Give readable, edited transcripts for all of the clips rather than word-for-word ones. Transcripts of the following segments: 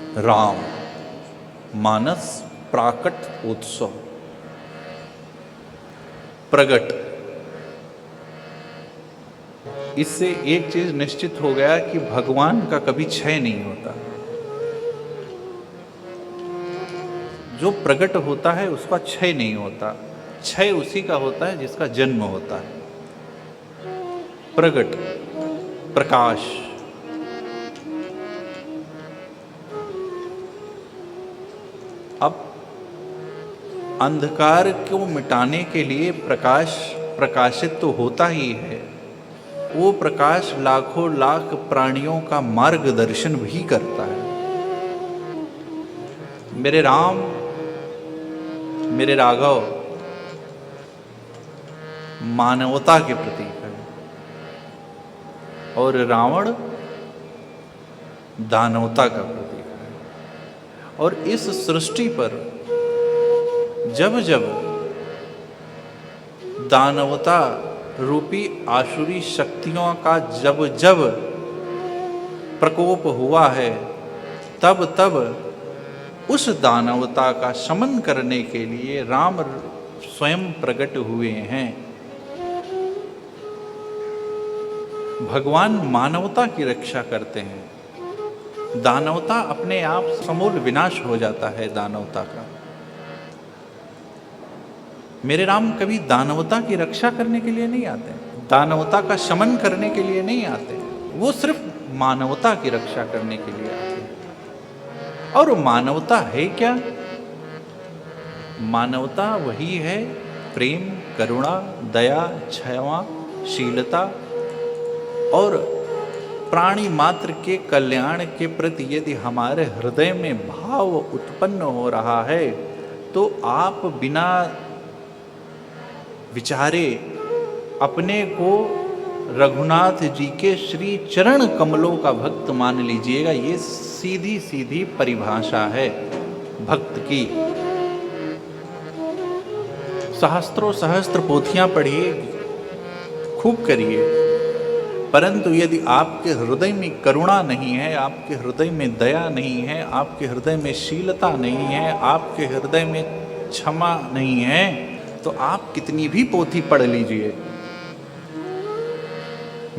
राम मानस प्राकट उत्सव। प्रगट, इससे एक चीज निश्चित हो गया कि भगवान का कभी क्षय नहीं होता। जो प्रगट होता है उसका क्षय नहीं होता। क्षय उसी का होता है जिसका जन्म होता है। प्रगट, प्रकाश। अब अंधकार को मिटाने के लिए प्रकाश प्रकाशित तो होता ही है। वो प्रकाश लाखों लाख प्राणियों का मार्गदर्शन भी करता है। मेरे राम, मेरे राघव मानवता के प्रतीक है और रावण दानवता का प्रतीक है। और इस सृष्टि पर जब जब दानवता रूपी आसुरी शक्तियों का जब जब प्रकोप हुआ है, तब तब उस दानवता का शमन करने के लिए राम स्वयं प्रकट हुए हैं। भगवान मानवता की रक्षा करते हैं। दानवता अपने आप समूल विनाश हो जाता है दानवता का। मेरे राम कभी दानवता की रक्षा करने के लिए नहीं आते, दानवता का शमन करने के लिए नहीं आते। वो सिर्फ मानवता की रक्षा करने के लिए आते हैं। और मानवता है क्या? मानवता वही है प्रेम, करुणा, दया, क्षमा, शीलता और प्राणी मात्र के कल्याण के प्रति यदि हमारे हृदय में भाव उत्पन्न हो रहा है तो आप बिना विचारे अपने को रघुनाथ जी के श्री चरण कमलों का भक्त मान लीजिएगा। ये सीधी सीधी परिभाषा है भक्त की। सहस्त्रों सहस्त्र पोथियां पढ़िए, खूब करिए, परंतु यदि आपके हृदय में करुणा नहीं है, आपके हृदय में दया नहीं है, आपके हृदय में शीलता नहीं है, आपके हृदय में क्षमा नहीं है, तो आप कितनी भी पोथी पढ़ लीजिए,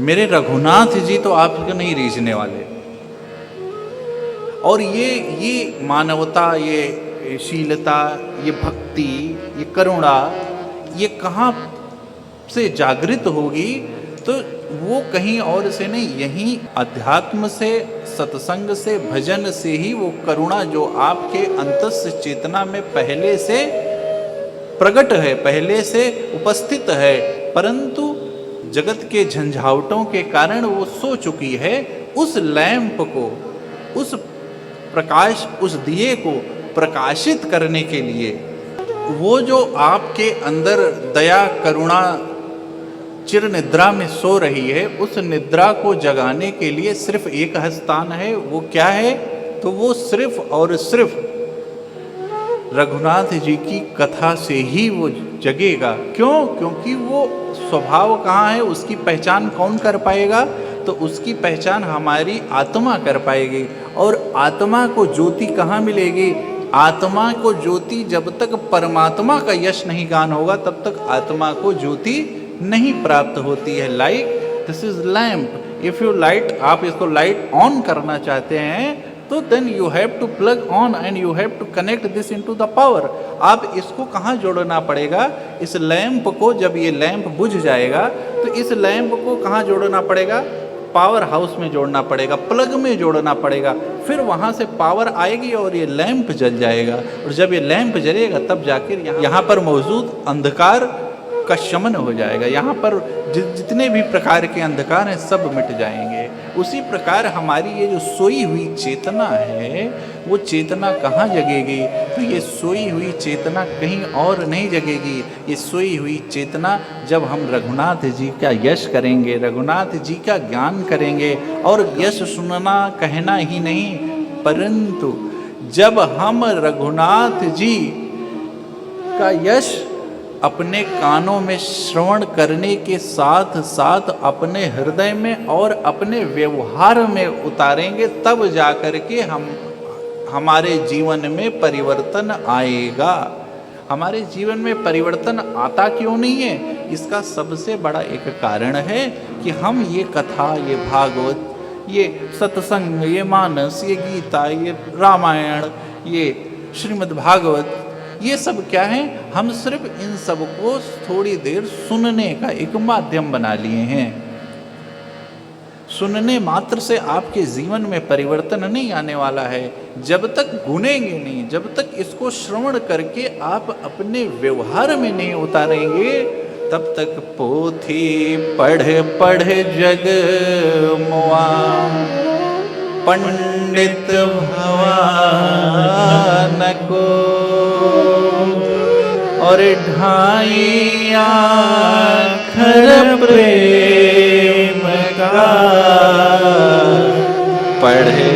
मेरे रघुनाथ जी तो आपको नहीं रीझने वाले। और ये मानवता, ये शीलता, ये भक्ति, ये करुणा, ये कहाँ से जागृत होगी? तो वो कहीं और से नहीं, यहीं अध्यात्म से, सत्संग से, भजन से ही वो करुणा जो आपके अंतस चेतना में पहले से प्रकट है, पहले से उपस्थित है, परंतु जगत के झंझावटों के कारण वो सो चुकी है। उस लैंप को, उस प्रकाश, उस दिए को प्रकाशित करने के लिए वो जो आपके अंदर दया, करुणा चिर निद्रा में सो रही है, उस निद्रा को जगाने के लिए सिर्फ एक स्थान है। वो क्या है? तो वो सिर्फ और सिर्फ रघुनाथ जी की कथा से ही वो जगेगा। क्यों? क्योंकि वो स्वभाव कहाँ है, उसकी पहचान कौन कर पाएगा? तो उसकी पहचान हमारी आत्मा कर पाएगी। और आत्मा को ज्योति कहाँ मिलेगी? आत्मा को ज्योति जब तक परमात्मा का यश नहीं गान होगा तब तक आत्मा को ज्योति नहीं प्राप्त होती है। Like this is lamp, if you light, आप इसको लाइट ऑन करना चाहते हैं तो then you have to plug on and you have to connect this into the power. आप इसको कहाँ जोड़ना पड़ेगा? इस लैंप को, जब ये लैंप बुझ जाएगा तो इस लैंप को कहाँ जोड़ना पड़ेगा? पावर हाउस में जोड़ना पड़ेगा, प्लग में जोड़ना पड़ेगा। फिर वहाँ से पावर आएगी और ये लैंप जल जाएगा। और जब ये लैंप जलेगा तब जाकर यहाँ पर मौजूद अंधकार का शमन हो जाएगा। यहाँ पर जितने भी प्रकार के अंधकार हैं सब मिट जाएंगे। उसी प्रकार हमारी ये जो सोई हुई चेतना है, वो चेतना कहाँ जगेगी? तो ये सोई हुई चेतना कहीं और नहीं जगेगी। ये सोई हुई चेतना जब हम रघुनाथ जी का यश करेंगे, रघुनाथ जी का ज्ञान करेंगे, और यश सुनना कहना ही नहीं, परंतु जब हम रघुनाथ जी का यश अपने कानों में श्रवण करने के साथ साथ अपने हृदय में और अपने व्यवहार में उतारेंगे, तब जाकर के हमारे जीवन में परिवर्तन आएगा। हमारे जीवन में परिवर्तन आता क्यों नहीं है? इसका सबसे बड़ा एक कारण है कि हम ये कथा, ये भागवत, ये सत्संग, ये मानस, ये गीता, ये रामायण, ये श्रीमद् भागवत, ये सब क्या है? हम सिर्फ इन सब को थोड़ी देर सुनने का एक माध्यम बना लिए हैं। सुनने मात्र से आपके जीवन में परिवर्तन नहीं आने वाला है। जब तक गुनेंगे नहीं, जब तक इसको श्रवण करके आप अपने व्यवहार में नहीं उतारेंगे, तब तक पोथी पढ़ पढ़ जग मुआ, पंडित भवा न को, और ढाई आखर प्रेम का, पढ़े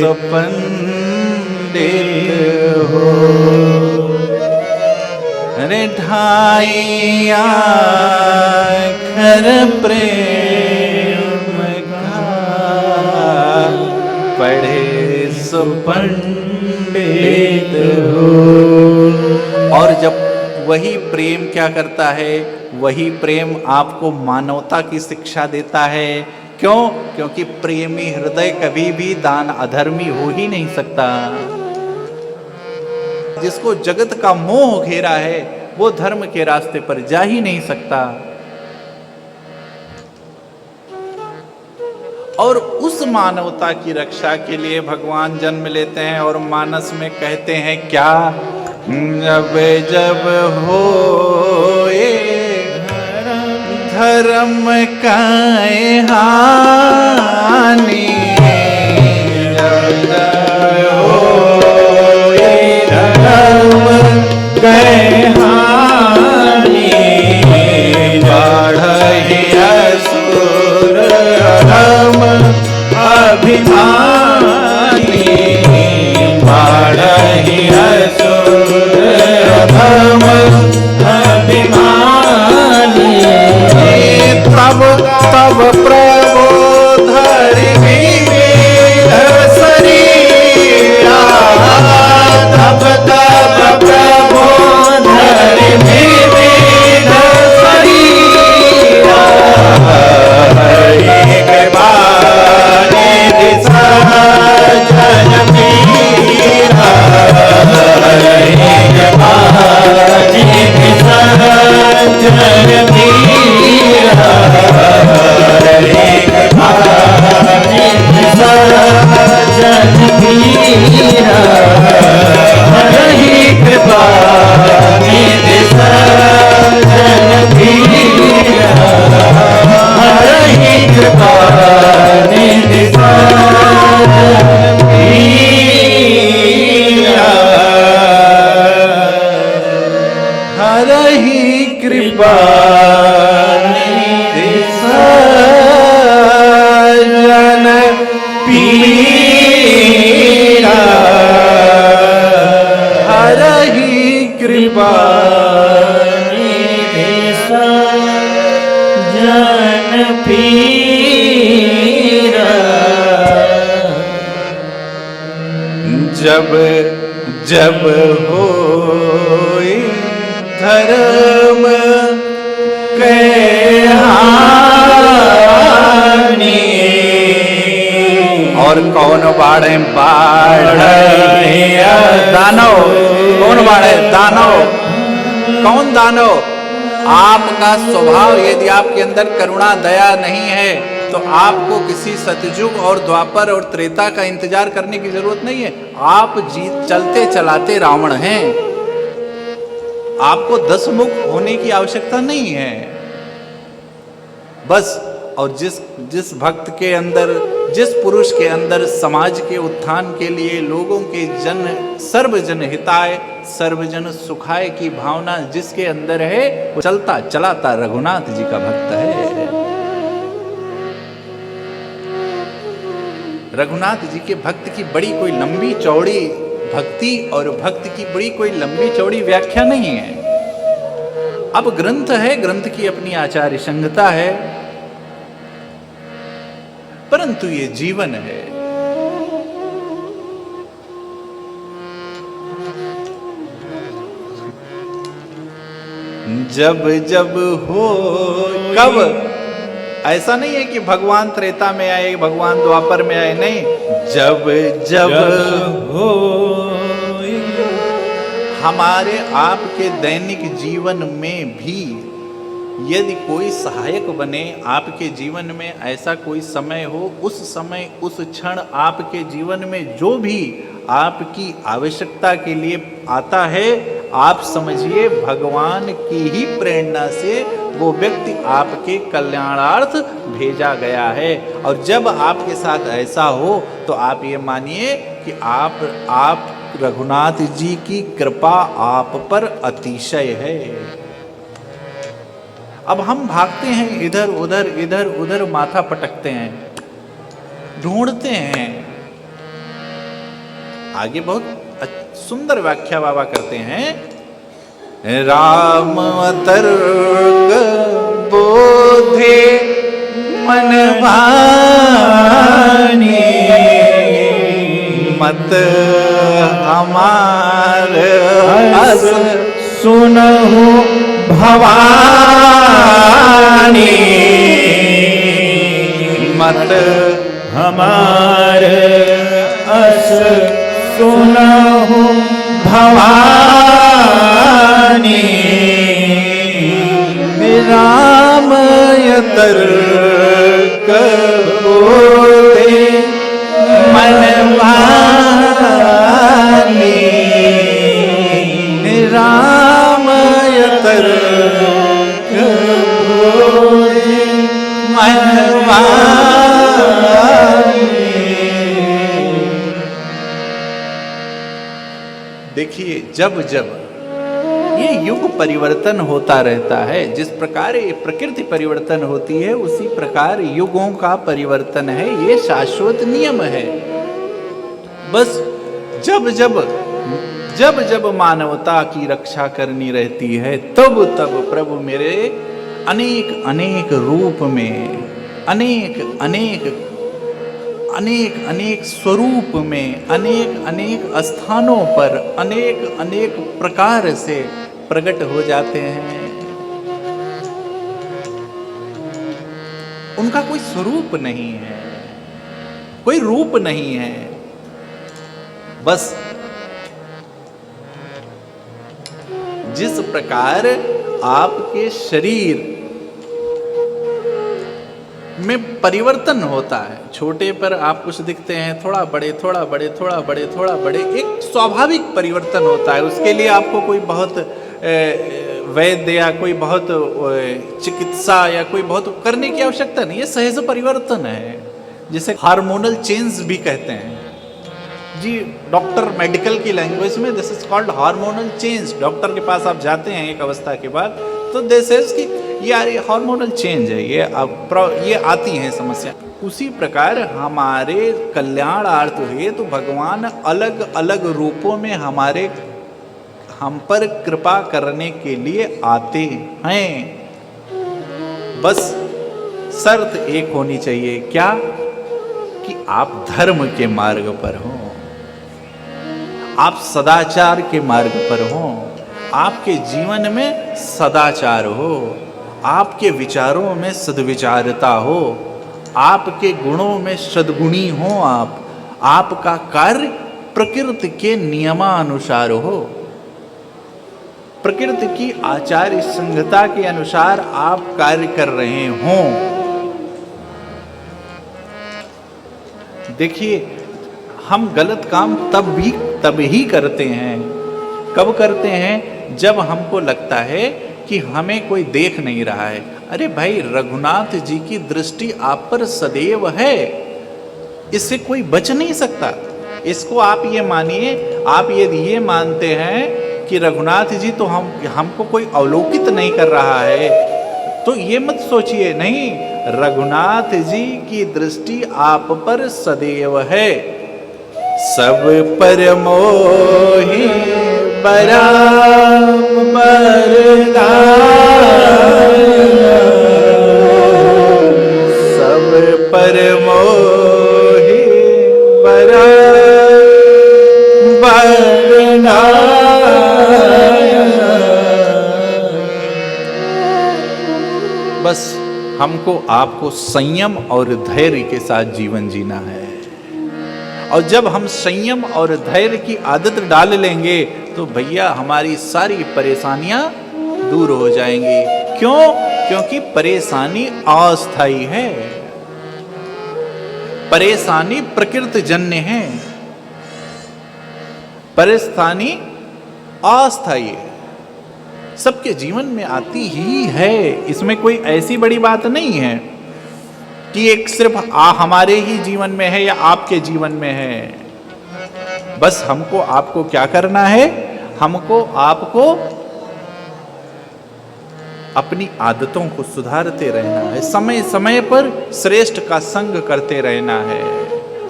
सो पंडित हो। अरे ढाई आखर प्रेम का, पढ़े सो पंडित हो। और जब वही प्रेम क्या करता है? वही प्रेम आपको मानवता की शिक्षा देता है। क्यों? क्योंकि प्रेमी हृदय कभी भी दान अधर्मी हो ही नहीं सकता। जिसको जगत का मोह घेरा है, वो धर्म के रास्ते पर जा ही नहीं सकता। और उस मानवता की रक्षा के लिए भगवान जन्म लेते हैं और मानस में कहते हैं क्या? जब जब हो धर्म का हानि, जब जब हो धर्म का हानि, बढ़हि असुर अधम अभिमानी, बढ़हि असुर अधम अभिमानी। तब तब प्रभु धरि शरीरा, तब तब प्रभु धरि शरीरा, हरि कृपा निधि सजन मीरा, हरि कृपा निधि सजन मीरा, हरि कृपा निधि सजन मीरा, हरि कृपा निधि सजन मीरा, हरि कृपा निधि सजन मीरा, हरि कृपा निधि सजन पीरा, हरि कृपा निधि सजन पीरा। जब जब होए धर्म के हानि, और कौन बाढ़े बाढ़ दानव, कौन बाढ़े दानव, कौन दानव? आपका स्वभाव यदि आपके अंदर करुणा दया नहीं है तो आपको किसी सतयुग और द्वापर और त्रेता का इंतजार करने की जरूरत नहीं है। आप जीत चलते चलाते रावण हैं। आपको 10 मुख होने की आवश्यकता नहीं है। बस, और जिस भक्त के अंदर, जिस पुरुष के अंदर समाज के उत्थान के लिए, लोगों के सर्वजन हिताय सर्वजन सुखाय की भावना जिसके अंदर है, वो चलता चलाता रघुनाथ जी का भक्त है। रघुनाथ जी के भक्त की बड़ी कोई लंबी चौड़ी भक्ति और भक्त की बड़ी कोई लंबी चौड़ी व्याख्या नहीं है। अब ग्रंथ है, ग्रंथ की अपनी आचार्य संहिता है, परंतु ये जीवन है। जब जब हो। कब? ऐसा नहीं है कि भगवान त्रेता में आए, भगवान द्वापर में आए, नहीं, जब जब हो। हमारे आपके दैनिक जीवन में भी यदि कोई सहायक बने, आपके जीवन में ऐसा कोई समय हो, उस समय उस क्षण आपके जीवन में जो भी आपकी आवश्यकता के लिए आता है, आप समझिए भगवान की ही प्रेरणा से वो व्यक्ति आपके कल्याणार्थ भेजा गया है। और जब आपके साथ ऐसा हो तो आप ये मानिए कि आप रघुनाथ जी की कृपा आप पर अतिशय है। अब हम भागते हैं इधर उधर माथा पटकते हैं, ढूंढते हैं। आगे बहुत सुंदर व्याख्या बाबा करते हैं, राम तर्क बोधे मन भानी, मत हमार अस सुनहु भवानी, मत हमार अस सुनहु भवानी, रामय तर्क बोधे मन भानी, रामय तर्क बोधे मन भानी। देखिए, जब जब ये युग परिवर्तन होता रहता है, जिस प्रकार ये प्रकृति परिवर्तन होती है उसी प्रकार युगों का परिवर्तन है, ये शाश्वत नियम है। बस जब जब मानवता की रक्षा करनी रहती है, तब तब प्रभु मेरे अनेक अनेक रूप में, अनेक अनेक स्वरूप में, अनेक अनेक स्थानों पर, अनेक अनेक प्रकार से प्रकट हो जाते हैं। उनका कोई स्वरूप नहीं है, कोई रूप नहीं है, बस जिस प्रकार आपके शरीर में परिवर्तन होता है, छोटे पर आप कुछ दिखते हैं, थोड़ा बड़े, थोड़ा बड़े, थोड़ा बड़े, थोड़ा बड़े, एक स्वाभाविक परिवर्तन होता है। उसके लिए आपको कोई बहुत वैद्य या कोई बहुत चिकित्सा या कोई बहुत करने की आवश्यकता नहीं है, सहज परिवर्तन है, जिसे हार्मोनल चेंज भी कहते हैं जी। डॉक्टर मेडिकल की लैंग्वेज में this is called hormonal change. Doctor के पास आप जाते हैं एक अवस्था के बाद, तो दिस इज कि ये हार्मोनल चेंज है, ये आती हैं समस्या। उसी प्रकार हमारे कल्याणार्थ हुए तो भगवान अलग अलग रूपों में हम पर कृपा करने के लिए आते हैं। बस शर्त एक होनी चाहिए, क्या? कि आप धर्म के मार्ग पर हो, आप सदाचार के मार्ग पर हो, आपके जीवन में सदाचार हो, आपके विचारों में सद्विचारता हो, आपके गुणों में सद्गुणी हो, आपका कार्य प्रकृति के नियमानुसार हो, प्रकृति की आचार्य संहिता के अनुसार आप कार्य कर रहे हों। देखिए, हम गलत काम तब ही करते हैं। कब करते हैं? जब हमको लगता है कि हमें कोई देख नहीं रहा है। अरे भाई, रघुनाथ जी की दृष्टि आप पर सदैव है, इससे कोई बच नहीं सकता। इसको आप ये मानिए, आप यदि ये मानते हैं कि रघुनाथ जी तो हमको कोई अवलोकित नहीं कर रहा है, तो ये मत सोचिए, नहीं, रघुनाथ जी की दृष्टि आप पर सदैव है। सब पर मोहि बराबर सब पर मोहि बराबर हमको आपको संयम और धैर्य के साथ जीवन जीना है। और जब हम संयम और धैर्य की आदत डाल लेंगे तो भैया हमारी सारी परेशानियां दूर हो जाएंगी। क्यों? क्योंकि परेशानी अस्थायी है, परेशानी प्रकृति जन्य है, परेशानी अस्थायी है, सबके जीवन में आती ही है। इसमें कोई ऐसी बड़ी बात नहीं है कि एक सिर्फ हमारे ही जीवन में है या आपके जीवन में है। बस हमको आपको क्या करना है? हमको आपको अपनी आदतों को सुधारते रहना है, समय समय पर श्रेष्ठ का संग करते रहना है।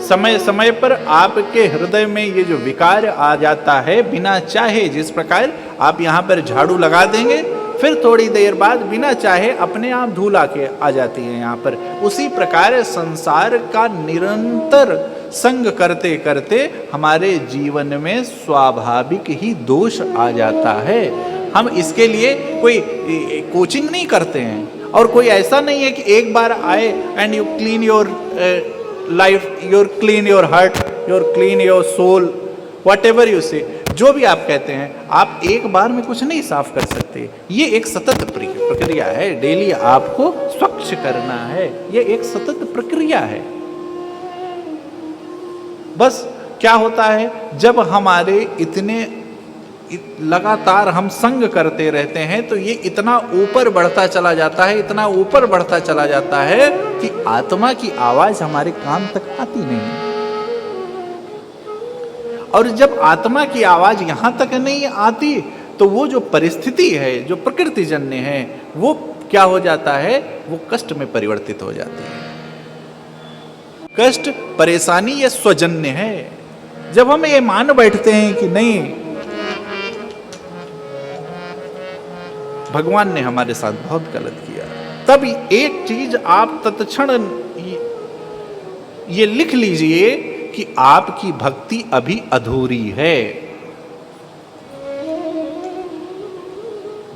समय समय पर आपके हृदय में ये जो विकार आ जाता है बिना चाहे, जिस प्रकार आप यहाँ पर झाड़ू लगा देंगे फिर थोड़ी देर बाद बिना चाहे अपने आप धूल आके आ जाती है यहाँ पर, उसी प्रकार संसार का निरंतर संग करते करते हमारे जीवन में स्वाभाविक ही दोष आ जाता है। हम इसके लिए कोई कोचिंग नहीं करते हैं और कोई ऐसा नहीं है कि एक बार आए and you clean your life, your clean your heart, your clean your soul, whatever you say, जो भी आप कहते हैं, आप एक बार में कुछ नहीं साफ कर सकते। ये एक सतत प्रक्रिया है, डेली आपको स्वच्छ करना है, ये एक सतत प्रक्रिया है। बस क्या होता है, जब हमारे इतने लगातार हम संग करते रहते हैं तो ये इतना ऊपर बढ़ता चला जाता है, इतना ऊपर बढ़ता चला जाता है कि आत्मा की आवाज हमारे कान तक आती नहीं। और जब आत्मा की आवाज यहां तक नहीं आती तो वो जो परिस्थिति है, जो प्रकृति जन्य है, वो क्या हो जाता है? वो कष्ट में परिवर्तित हो जाती है। कष्ट, परेशानी ये स्वजन्य है। जब हम ये मान बैठते हैं कि नहीं, भगवान ने हमारे साथ बहुत गलत किया, तब एक चीज आप तत्क्षण ये लिख लीजिए कि आपकी भक्ति अभी अधूरी है।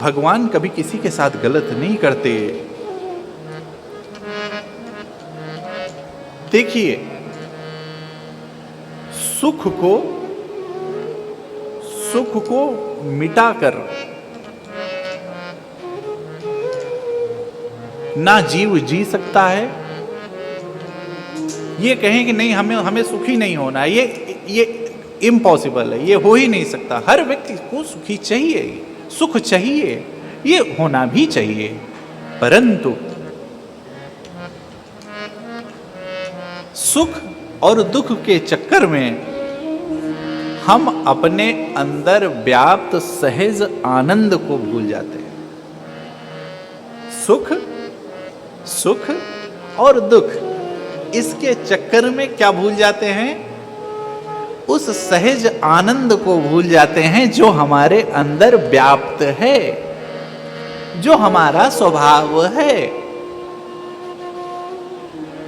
भगवान कभी किसी के साथ गलत नहीं करते। देखिए, सुख को मिटाकर ना जीव जी सकता है। ये कहें कि नहीं हमें सुखी नहीं होना है, ये इम्पॉसिबल है, ये हो ही नहीं सकता। हर व्यक्ति को सुखी चाहिए, सुख चाहिए, ये होना भी चाहिए, परंतु सुख और दुख के चक्कर में हम अपने अंदर व्याप्त सहज आनंद को भूल जाते हैं। सुख और दुख, इसके चक्कर में क्या भूल जाते हैं? उस सहज आनंद को भूल जाते हैं जो हमारे अंदर व्याप्त है, जो हमारा स्वभाव है।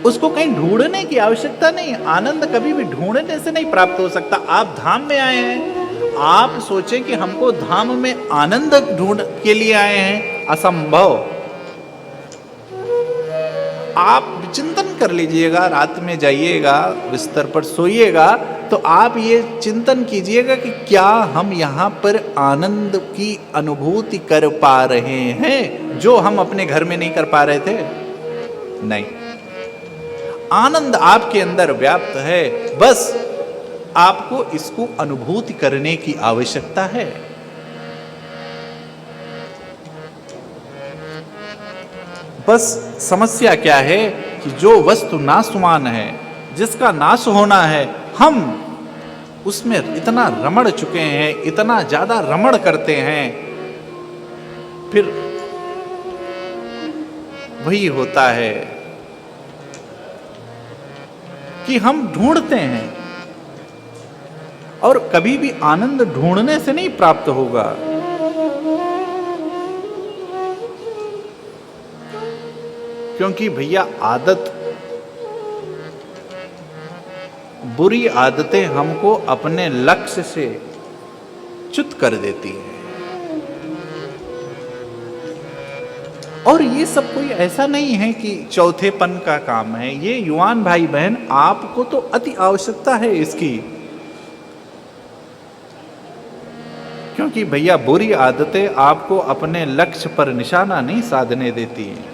उसको कहीं ढूंढने की आवश्यकता नहीं। आनंद कभी भी ढूंढने से नहीं प्राप्त हो सकता। आप धाम में आए हैं, आप सोचें कि हमको धाम में आनंद ढूंढ के लिए आए हैं, असंभव। आप चिंतन कर लीजिएगा, रात में जाइएगा, बिस्तर पर सोइएगा तो आप ये चिंतन कीजिएगा कि क्या हम यहाँ पर आनंद की अनुभूति कर पा रहे हैं जो हम अपने घर में नहीं कर पा रहे थे? नहीं, आनंद आपके अंदर व्याप्त है, बस आपको इसको अनुभूति करने की आवश्यकता है। बस समस्या क्या है कि जो वस्तु नाशवान है, जिसका नाश होना है, हम उसमें इतना रमण चुके हैं, इतना ज्यादा रमण करते हैं, फिर वही होता है कि हम ढूंढते हैं और कभी भी आनंद ढूंढने से नहीं प्राप्त होगा। क्योंकि भैया आदत, बुरी आदतें हमको अपने लक्ष्य से च्युत कर देती है। और ये सब कोई ऐसा नहीं है कि चौथेपन का काम है, ये युवान भाई बहन आपको तो अति आवश्यकता है इसकी। क्योंकि भैया बुरी आदतें आपको अपने लक्ष्य पर निशाना नहीं साधने देती हैं।